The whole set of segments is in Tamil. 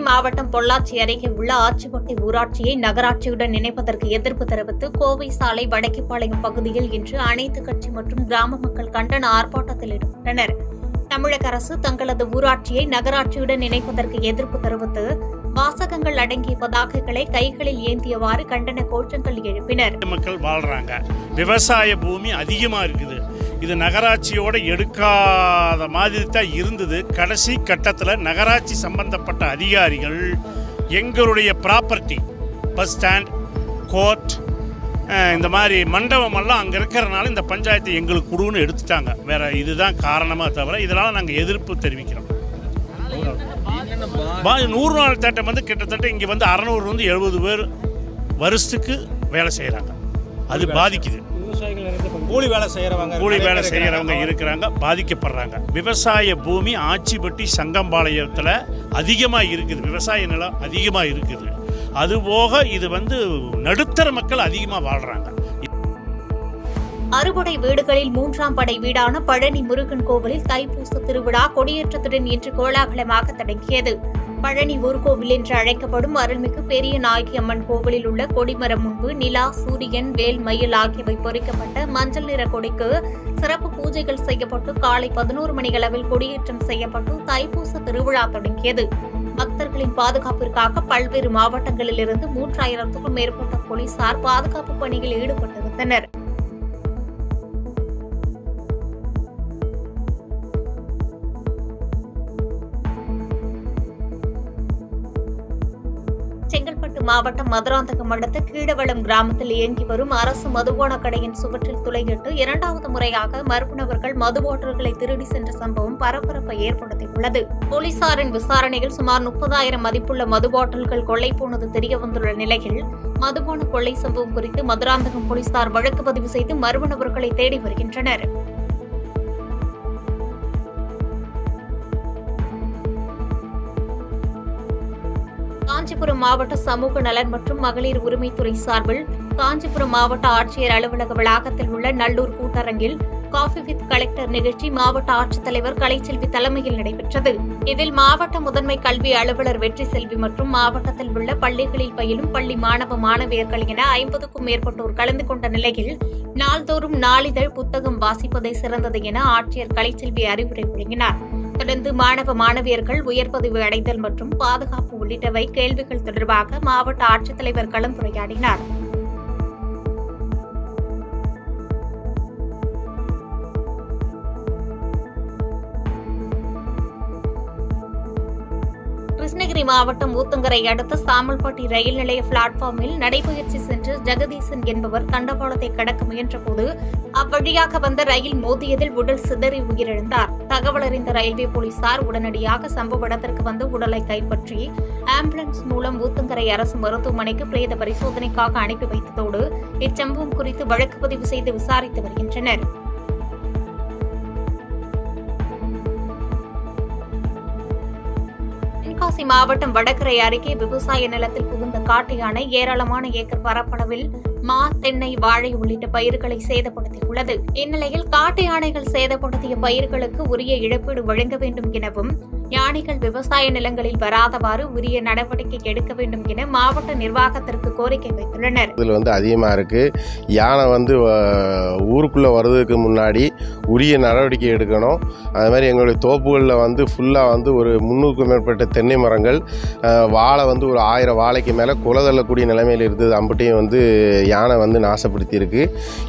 மாவட்டம் பொள்ளாச்சி அருகே உள்ள ஆச்சிப்பட்டி ஊராட்சியை நகராட்சியுடன் இணைப்பதற்கு எதிர்ப்பு தெரிவித்து கோவை சாலை வடக்கிப்பாளையம் பகுதியில் இன்று அனைத்து கட்சி மற்றும் கிராம மக்கள் கண்டன ஆர்ப்பாட்டத்தில் ஈடுபட்டனர். தமிழக அரசு தங்களது ஊராட்சியை நகராட்சியுடன் இணைப்பதற்கு எதிர்ப்பு தெரிவித்து வாசகங்கள் அடங்கிய பதாகைகளை கைகளில் ஏந்தியவாறு கண்டன கோஷங்கள் எழுப்பினர். மக்கள் வாழ்றாங்க, விவசாய பூமி அதிகமா இருக்குது. இது நகராட்சியோட எடுக்காத மாதிரி தான் இருந்தது. கடைசி கட்டத்தில் நகராட்சி சம்பந்தப்பட்ட அதிகாரிகள் எங்களுடைய ப்ராப்பர்ட்டி, பஸ் ஸ்டாண்ட், கோர்ட், இந்த மாதிரி மண்டபமெல்லாம் அங்கே இருக்கிறனால இந்த பஞ்சாயத்தை எங்களுக்கு கொடுன்னு எடுத்துட்டாங்க. வேற இதுதான் காரணமாக தவிர இதனால் நாங்கள் எதிர்ப்பு தெரிவிக்கிறோம். 100 நாள் திட்டம் வந்து கிட்டத்தட்ட இங்கே வந்து 670 பேர் வருஷத்துக்கு வேலை செய்கிறாங்க. அது பாதிக்குது. கூலி வேலை செய்கிறவங்க இருக்கிறாங்க, பாதிக்கப்படுறாங்க. விவசாய பூமி ஆச்சிப்பட்டி சங்கம்பாளையத்தில் அதிகமாக இருக்குது, விவசாய நிலம் அதிகமாக இருக்குது. அதுபோக இது வந்து நடுத்தர மக்கள் அதிகமாக வாழ்கிறாங்க. அறுபடை வீடுகளில் 3ஆம் படை வீடான பழனி முருகன் கோவிலில் தைப்பூச திருவிழா கொடியேற்றத்துடன் இன்று கோலாகலமாக தொடங்கியது. பழனி ஊர்கோவில் என்று அழைக்கப்படும் அருள்மிகு பெரிய நாயகி அம்மன் கோவிலில் உள்ள கொடிமரம் முன்பு நிலா, சூரியன், வேல், மயில் ஆகியவை பொறிக்கப்பட்ட மஞ்சள் நிற கொடிக்கு சிறப்பு பூஜைகள் செய்யப்பட்டு காலை 11 மணியளவில் கொடியேற்றம் செய்யப்பட்டு தைப்பூச திருவிழா தொடங்கியது. பக்தர்களின் பாதுகாப்பிற்காக பல்வேறு மாவட்டங்களிலிருந்து 3000க்கும் மேற்பட்ட போலீசார் பாதுகாப்பு பணியில் ஈடுபட்டிருந்தனர். செங்கல்பட்டு மாவட்டம் மதுராந்தகம் அடுத்த கீழவளம் கிராமத்தில் இயங்கி வரும் அரசு மதுபான கடையின் சுவற்றில் துளையிட்டு 2வது முறையாக மர்ம நபர்கள் மது பாட்டில்களை திருடி சென்ற சம்பவம் பரபரப்பை ஏற்படுத்தியுள்ளது. போலீசாரின் விசாரணையில் சுமார் 30,000 மதிப்புள்ள மது பாட்டில்கள் கொள்ளை போனது தெரியவந்துள்ள நிலையில் மதுபான கொள்ளை சம்பவம் குறித்து மதுராந்தகம் போலீசார் வழக்கு பதிவு செய்து மர்ம நபர்களை தேடி வருகின்றனர். காஞ்சிபுரம் மாவட்ட சமூக நலன் மற்றும் மகளிர் உரிமைத்துறை சார்பில் காஞ்சிபுரம் மாவட்ட ஆட்சியர் அலுவலக வளாகத்தில் உள்ள நல்லூர் கூட்டரங்கில் காஃபி வித் கலெக்டர் நிகழ்ச்சி மாவட்ட ஆட்சித்தலைவர் கலைச்செல்வி தலைமையில் நடைபெற்றது. இதில் மாவட்ட முதன்மை கல்வி அலுவலர் வெற்றி செல்வி மற்றும் மாவட்டத்தில் உள்ள பள்ளிகளில் பயிலும் பள்ளி மாணவ மாணவியர்கள் என 50க்கும் மேற்பட்டோர் கலந்து கொண்ட நிலையில் நாள்தோறும் நாளிதழ் புத்தகம் வாசிப்பதை சிறந்தது என ஆட்சியர் கலைச்செல்வி அறிவுரை வழங்கினார். தொடர்ந்து மாணவ மாணவியர்கள் உயர்பதவி அடைதல் மற்றும் பாதுகாப்பு உள்ளிட்டவை கேள்விகள் தொடர்பாக மாவட்ட ஆட்சித்தலைவர் கலந்துரையாடினார். கிருஷ்ணகிரி மாவட்டம் ஊத்தங்கரை அடுத்த சாமல்பட்டி ரயில் நிலைய பிளாட்பார்மில் நடைபயிற்சி சென்று ஜெகதீசன் என்பவர் தண்டவாளத்தை கடக்க முயன்றபோது அவ்வழியாக வந்த ரயில் மோதியதில் உடல் சிதறி உயிரிழந்தார். தகவல் அறிந்த ரயில்வே போலீசார் உடனடியாக சம்பவ இடத்திற்கு வந்து உடலை கைப்பற்றி ஆம்புலன்ஸ் மூலம் ஊத்தங்கரை அரசு மருத்துவமனைக்கு பிரேத பரிசோதனைக்காக அனுப்பி வைத்ததோடு இச்சம்பவம் குறித்து வழக்கு பதிவு செய்து விசாரித்து வருகின்றனர். தென்காசி மாவட்டம் வடகரை அருகே விவசாய நிலத்தில் புகுந்த காட்டு யானை ஏராளமான ஏக்கர் பரப்பளவில் மா, தென்னை, வாழை உள்ளிட்ட பயிர்களை சேதப்படுத்தியுள்ளது. இந்நிலையில் காட்டு யானைகள் சேதப்படுத்திய பயிர்களுக்கு உரிய இழப்பீடு வழங்க வேண்டும் எனவும் யானைகள் விவசாய நிலங்களில் வராதவாறு உரிய நடவடிக்கை எடுக்க வேண்டும் என மாவட்ட நிர்வாகத்திற்கு கோரிக்கை வைத்துள்ளனர். இதில் வந்து அதிகமாக இருக்கு. யானை வந்து ஊருக்குள்ளே வர்றதுக்கு முன்னாடி உரிய நடவடிக்கை எடுக்கணும். அது மாதிரி எங்களுடைய தோப்புகளில் வந்து ஃபுல்லாக வந்து ஒரு 300க்கும் மேற்பட்ட தென்னை மரங்கள், வாழை வந்து ஒரு 1000 வாழைக்கு மேலே குலதள்ளக்கூடிய நிலைமையில் இருந்தது. அம்பட்டையும் வந்து யானை வந்து நாசப்படுத்தியிருக்கு.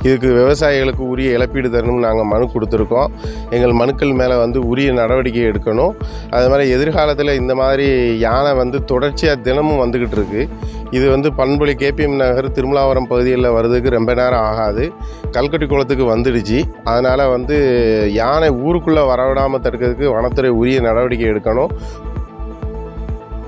இதுக்கு விவசாயிகளுக்கு உரிய இழப்பீடு தரணும்னு நாங்கள் மனு கொடுத்துருக்கோம். எங்கள் மனுக்கள் மேலே வந்து உரிய நடவடிக்கை எடுக்கணும். அது மாதிரி எதிர்காலத்தில் இந்த மாதிரி யானை வந்து தொடர்ச்சியாக தினமும் வந்துக்கிட்டு இருக்கு. இது வந்து பண்பொழி KPM நகர், திருமலாவரம் பகுதிகளில் வர்றதுக்கு ரொம்ப நேரம் ஆகாது. கல்கட்டி குளத்துக்கு வந்துடுச்சு. அதனால் வந்து யானை ஊருக்குள்ளே வரவிடாமல் தடுக்கிறதுக்கு வனத்துறை உரிய நடவடிக்கை எடுக்கணும்.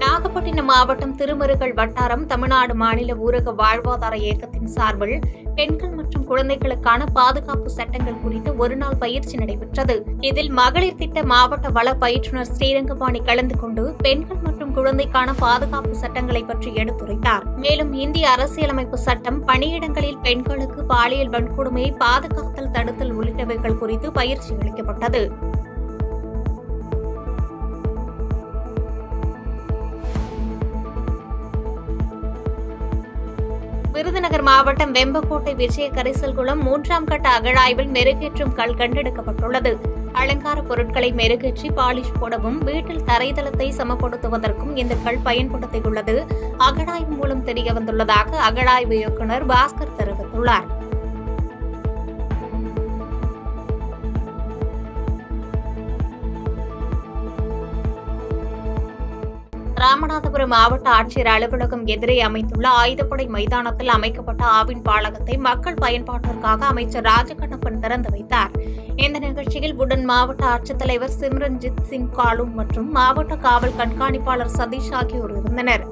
நாகப்பட்டினம் மாவட்டம் திருமருகல் வட்டாரம் தமிழ்நாடு மாநில ஊரக வாழ்வாதார இயக்கத்தின் சார்பில் பெண்கள் மற்றும் குழந்தைகளுக்கான பாதுகாப்பு சட்டங்கள் குறித்து ஒருநாள் பயிற்சி நடைபெற்றது. இதில் மகளிர் திட்ட மாவட்ட வள பயிற்றுநர் ஸ்ரீரங்கபாணி கலந்து கொண்டு பெண்கள் மற்றும் குழந்தைக்கான பாதுகாப்பு சட்டங்களை பற்றி எடுத்துரைத்தார். மேலும் இந்திய அரசியலமைப்பு சட்டம், பணியிடங்களில் பெண்களுக்கு பாலியல் வன்கொடுமையை பாதுகாத்தல், தடுத்தல் உள்ளிட்டவைகள் குறித்து பயிற்சி அளிக்கப்பட்டது. விருதுநகர் மாவட்டம் வெம்பக்கோட்டை விஜய கரிசல்குளம் 3ஆம் கட்ட அகழாய்வில் மெருகேற்றும் கல் கண்டெடுக்கப்பட்டுள்ளது. அலங்கார பொருட்களை மெருகேற்றி பாலிஷ் போடவும் வீட்டில் தரைதளத்தை சமப்படுத்துவதற்கும் இந்த கல் பயன்படுத்தியுள்ளது அகழாய்வு மூலம் தெரியவந்துள்ளதாக அகழாய்வு இயக்குநர் பாஸ்கர் தெரிவித்துள்ளார். ராமநாதபுரம் மாவட்ட ஆட்சியர் அலுவலகம் எதிரே அமைந்துள்ள ஆயுதப்படை மைதானத்தில் அமைக்கப்பட்ட ஆவின் பாலகத்தை மக்கள் பயன்பாட்டிற்காக அமைச்சர் ராஜகண்ணப்பன் திறந்து வைத்தார். இந்த நிகழ்ச்சியில் உடன் மாவட்ட ஆட்சித்தலைவர் சிம்ரன்ஜித் சிங் காலு மற்றும் மாவட்ட காவல் கண்காணிப்பாளர் சதீஷ் ஆகியோர் இருந்தனர்.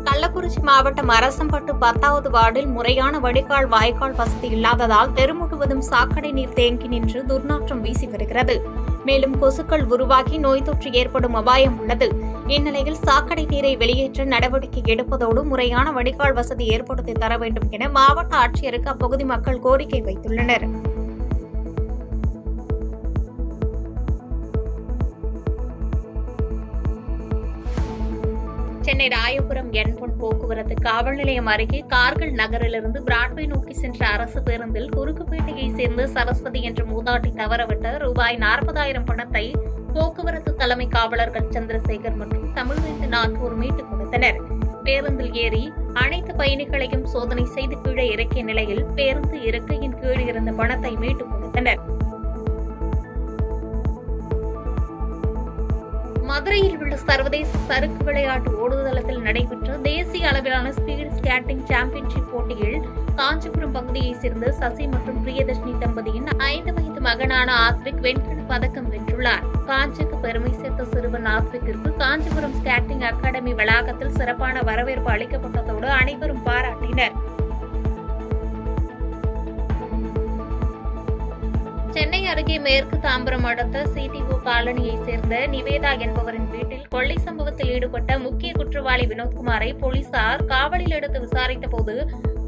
கள்ளக்குறிச்சி மாவட்டம் அரசம்பட்டு 10வது வார்டில் முறையான வடிகால் வாய்க்கால் வசதி இல்லாததால் தெரு முழுவதும் சாக்கடை நீர் தேங்கி நின்று துர்நாற்றம் வீசி வருகிறது. மேலும் கொசுக்கள் உருவாகி நோய் தொற்று ஏற்படும் அபாயம் உள்ளது. இந்நிலையில் சாக்கடை நீரை வெளியேற்ற நடவடிக்கை எடுப்பதோடு முறையான வடிகால் வசதி ஏற்படுத்தி தர வேண்டும் என மாவட்ட ஆட்சியருக்கு அப்பகுதி மக்கள் கோரிக்கை வைத்துள்ளனர். சென்னை ராயபுரம் N1 போக்குவரத்து காவல் நிலையம் அருகே கார்கள் நகரிலிருந்து பிராட்வே நோக்கி சென்ற அரசு பேருந்தில் குறுக்குப்பேட்டையை சேர்ந்த சரஸ்வதி என்ற மூதாட்டி தவறவிட்ட ரூபாய் 40,000 பணத்தை போக்குவரத்து தலைமை காவலர்கள் சந்திரசேகர் மற்றும் தமிழ்வேந்தன் ஆகியோர் மீட்டுக் கொடுத்தனர். பேருந்தில் ஏறி அனைத்து பயணிகளையும் சோதனை செய்து கீழே இறக்கிய நிலையில் பேருந்து இருக்கையின் கீழ் இருந்த பணத்தை மீட்டுக் கொடுத்தனர். மதுரையில் உள்ள சர்வதேச சறுக்கு விளையாட்டு ஓடுதளத்தில் நடைபெற்ற தேசிய அளவிலான ஸ்பீட் ஸ்கேட்டிங் சாம்பியன்ஷிப் போட்டியில் காஞ்சிபுரம் பகுதியைச் சேர்ந்த சசி மற்றும் பிரியதர்ஷினி தம்பதியின் 5 வயது மகனான ஆத்விக் வெண்கல பதக்கம் வென்றுள்ளார். காஞ்சிக்கு பெருமை சேர்த்த சிறுவன் ஆத்விக்கிற்கு காஞ்சிபுரம் ஸ்கேட்டிங் அகாடமி வளாகத்தில் சிறப்பான வரவேற்பு அளிக்கப்பட்டதோடு அனைவரும் பாராட்டினர். சென்னை அருகே மேற்கு தாம்பரம் அடுத்த சிடிஓ காலனியைச் சேர்ந்த நிவேதா என்பவரின் வீட்டில் கொள்ளை சம்பவத்தில் ஈடுபட்ட முக்கிய குற்றவாளி வினோத்குமாரை போலீசார் காவலில் எடுத்து விசாரித்தபோது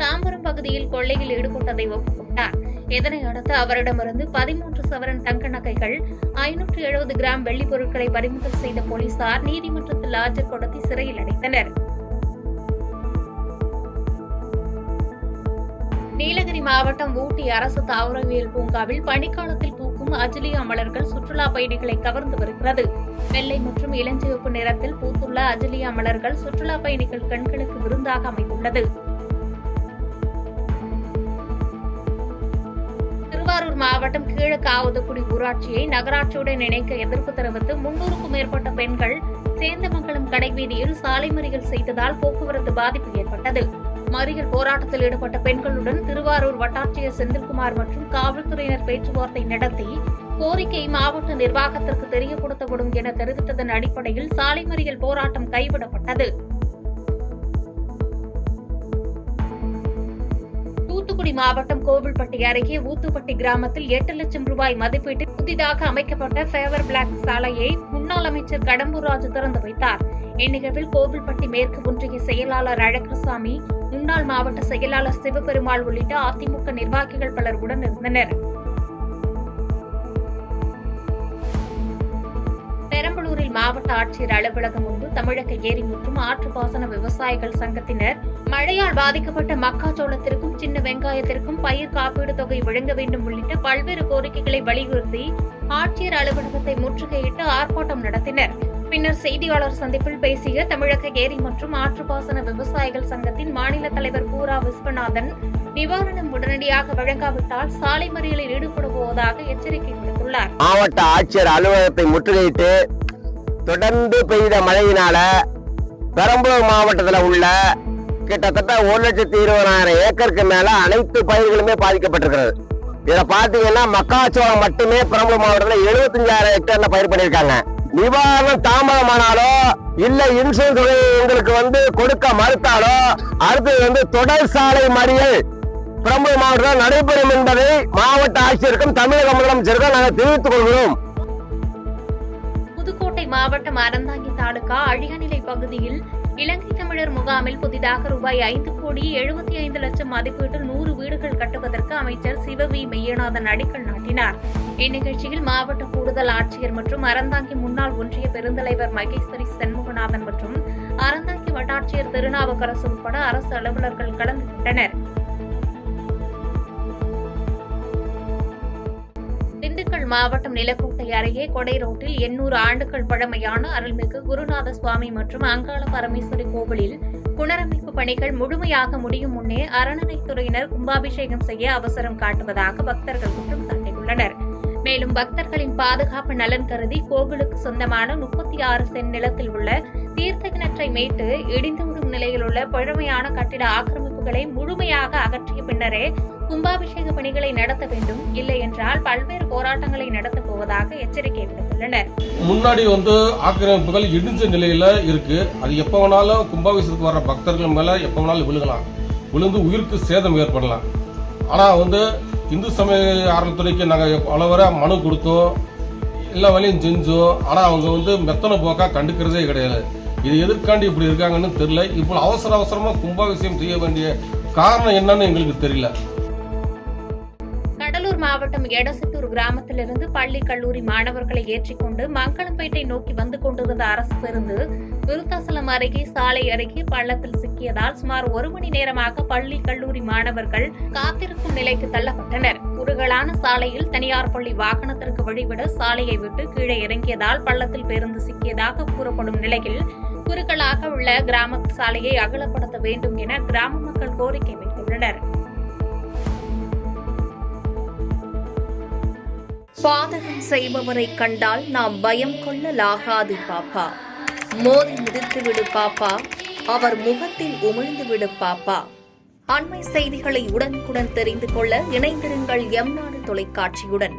தாம்பரம் பகுதியில் கொள்ளையில் ஈடுபட்டதை ஒப்புக்கொண்டார். இதனையடுத்து அவரிடமிருந்து 13 சவரன் தங்க நகைகள் 570 கிராம் வெள்ளிப் பொருட்களை பறிமுதல் செய்த போலீசார் நீதிமன்றத்தில் ஆஜர்படுத்தி சிறையில் அடைத்தனர். நீலகிரி மாவட்டம் ஊட்டி அரசு தாவரவியல் பூங்காவில் பனிக்காலத்தில் பூக்கும் அஜிலியா மலர்கள் சுற்றுலா பயணிகளை கவர்ந்து வருகிறது. வெள்ளை மற்றும் இளஞ்சிவப்பு நிறத்தில் பூத்துள்ள அஜிலியா மலர்கள் சுற்றுலா பயணிகள் கண்களுக்கு விருந்தாக அமைந்துள்ளது. திருவாரூர் மாவட்டம் கீழக்காவதுக்குடி ஊராட்சியை நகராட்சியுடன் இணைக்க எதிர்ப்பு தெரிவித்து 300க்கும் மேற்பட்ட பெண்கள் சேந்தமங்கலம் கடைவீதியில் சாலை மறியல் செய்ததால் போக்குவரத்து பாதிப்பு ஏற்பட்டது. மறியல் போராட்டத்தில் ஈடுபட்ட பெண்களுடன் திருவாரூர் வட்டாட்சியர் செந்தில்குமார் மற்றும் காவல்துறையினர் பேச்சுவார்த்தை நடத்தி கோரிக்கை மாவட்ட நிர்வாகத்திற்கு தெரியப்படுத்தப்படும் என தெரிவித்ததன் அடிப்படையில் சாலை மறியல் போராட்டம் கைவிடப்பட்டது. தூத்துக்குடி மாவட்டம் கோவில்பட்டி அருகே ஊத்துப்பட்டி கிராமத்தில் 8 லட்சம் ரூபாய் மதிப்பீட்டில் புதிதாக அமைக்கப்பட்ட ஃபேவர் பிளாக் சாலையை முன்னாள் அமைச்சர் கடம்பூர் ராஜு திறந்து வைத்தார். இந்நிகழ்வில் கோவில்பட்டி மேற்கு ஒன்றிய செயலாளர் அழகர்சாமி, முன்னாள் மாவட்ட செயலாளர் சிவபெருமாள் உள்ளிட்ட அதிமுக நிர்வாகிகள் பலர் உடன் இருந்தனர். பெரம்பலூரில் மாவட்ட ஆட்சியர் அலுவலகம் முன்பு தமிழக ஏரி மற்றும் ஆற்றுப்பாசன விவசாயிகள் சங்கத்தினர் மழையால் பாதிக்கப்பட்ட மக்காச்சோளத்திற்கும் சின்ன வெங்காயத்திற்கும் பயிர் காப்பீடு தொகை வழங்க வேண்டும் உள்ளிட்ட பல்வேறு கோரிக்கைகளை வலியுறுத்தி ஆட்சியர் அலுவலகத்தை முற்றுகையிட்டு ஆர்ப்பாட்டம் நடத்தினர். பின்னர் செய்தியாளர் சந்திப்பில் பேசிய தமிழக ஏரி மற்றும் ஆற்றுப்பாசன விவசாயிகள் சங்கத்தின் மாநில தலைவர் பூரா விஸ்வநாதன், நிவாரணம் உடனடியாக வழங்காவிட்டால் சாலை மறியலில் ஈடுபடுவதாக எச்சரிக்கை விடுத்துள்ளார். மாவட்ட ஆட்சியர் அலுவலகத்தை முற்றுகையிட்டு தொடர்ந்து பெய்த மழையினால பெரம்பலூர் மாவட்டத்தில் உள்ள கிட்டத்தட்ட 1,20,000 ஏக்கருக்கு மேல அனைத்து பயிர்களுமே பாதிக்கப்பட்டிருக்கிறது. இதை பாத்தீங்கன்னா மக்காச்சோளம் மட்டுமே பெரம்பலூர் மாவட்டத்தில் 75,000 ஹெக்டேர்ல பயிர் பண்ணியிருக்காங்க. நிவாரணம் தாமதமானாலோ இல்ல இன்சூரன்ஸ் எங்களுக்கு கொடுக்க மறுத்தாலோ அடுத்து தொடர் சாலை மறியல் பெரம்பலூர் மாவட்டத்தில் நடைபெறும் என்பதை மாவட்ட ஆட்சியருக்கும் தமிழக முதலமைச்சருக்கும் நாங்கள் தெரிவித்துக் கொள்கிறோம். புதுக்கோட்டை மாவட்டம் அறந்தாங்கி தாலுகா அழியாநிலை பகுதியில் இலங்கை தமிழர் முகாமில் புதிதாக ரூபாய் 5,75,00,000 மதிப்பீட்டில் 100 வீடுகள் கட்டுவதற்கு அமைச்சர் சிவவி மெய்யநாதன் அடிக்கல் நாட்டினார். இந்நிகழ்ச்சியில் மாவட்ட கூடுதல் ஆட்சியர் மற்றும் அறந்தாங்கி முன்னாள் ஒன்றிய பெருந்தலைவர் மகேஸ்வரி சண்முகநாதன் மற்றும் அறந்தாங்கி வட்டாட்சியர் திருநாவுக்கரசு உட்பட அரசு அலுவலர்கள் கலந்து கொண்டனர். திண்டுக்கல் மாவட்டம் நிலக்கோட்டை அருகே கொடை ரோட்டில் 800 ஆண்டுகள் பழமையான அருள்மிகு குருநாத சுவாமி மற்றும் அங்காள பரமேஸ்வரி கோவிலில் புனரமைப்பு பணிகள் முழுமையாக முடியும் முன்னே அறநிலைத்துறையினர் கும்பாபிஷேகம் செய்ய அவசரம் காட்டுவதாக பக்தர்கள் குற்றம் சாட்டியுள்ளனர். மேலும் பக்தர்களின் பாதுகாப்பு நலன் கருதி கோவிலுக்கு சொந்தமான 36 சென்ட் நிலத்தில் உள்ள தீர்த்த கிணற்றை மீட்டு இடிந்துவிடும் நிலையில் உள்ள பழமையான கட்டிட ஆக்கிரமிப்புகளை முழுமையாக அகற்றிய பின்னரே கும்பாபிஷேக பணிகளை நடத்த வேண்டும், இல்லை என்றால் பல்வேறு போராட்டங்களை நடத்தப் போவதாக எச்சரிக்கை விடுத்துள்ளனர். முன்னாடி ஆக்கிரமிப்புகள் இடிஞ்ச நிலையில இருக்கு. அது எப்ப வேணாலும் கும்பாபிஷேகத்துக்கு வர பக்தர்கள் மேல எப்ப வேணாலும் விழுந்து உயிருக்கு சேதம் ஏற்படலாம். ஆனா இந்து சமய அறநிலையத்துறைக்கு நாங்கள் பலவரை மனு கொடுத்தோம், எல்லா வேலையும் செஞ்சோம். ஆனால் அவங்க மெத்தனை போக்கா கண்டுக்கிறதே கிடையாது. இது எதற்காண்டி இப்படி இருக்காங்கன்னு தெரியல. இப்போ அவசரமா கும்பாபிஷேகம் செய்ய வேண்டிய காரணம் என்னன்னு எங்களுக்கு தெரியல. கடலூர் மாவட்டம் எடசிட்டூர் கிராமத்திலிருந்து பள்ளி கல்லூரி மாணவர்களை ஏற்றிக்கொண்டு மங்களம்பேட்டை நோக்கி வந்து கொண்டிருந்த அரசு பேருந்து விருத்தாசலம் அருகே சாலை அருகே பள்ளத்தில் சிக்கியதால் சுமார் 1 மணி நேரமாக பள்ளி கல்லூரி மாணவர்கள் காத்திருக்கும் நிலைக்கு தள்ளப்பட்டனர். குறுகலான சாலையில் தனியார் பள்ளி வாகனத்திற்கு வழிவிட சாலையை விட்டு கீழே இறங்கியதால் பள்ளத்தில் பேருந்து சிக்கியதாக கூறப்படும் நிலையில் குறுகலாக உள்ள கிராம சாலையை அகலப்படுத்த வேண்டும் என கிராம மக்கள் கோரிக்கை வைத்துள்ளனர். பாதகம் செய்பவரை கண்டால் நாம் பயம் கொள்ளலாகாது பாப்பா. மோதி மிதித்துவிடு பாப்பா, அவர் முகத்தில் உமிழ்ந்துவிடு பாப்பா. அண்மை செய்திகளை உடனுக்குடன் தெரிந்து கொள்ள இணைந்திருங்கள் எம் நாடு தொலைக்காட்சியுடன்.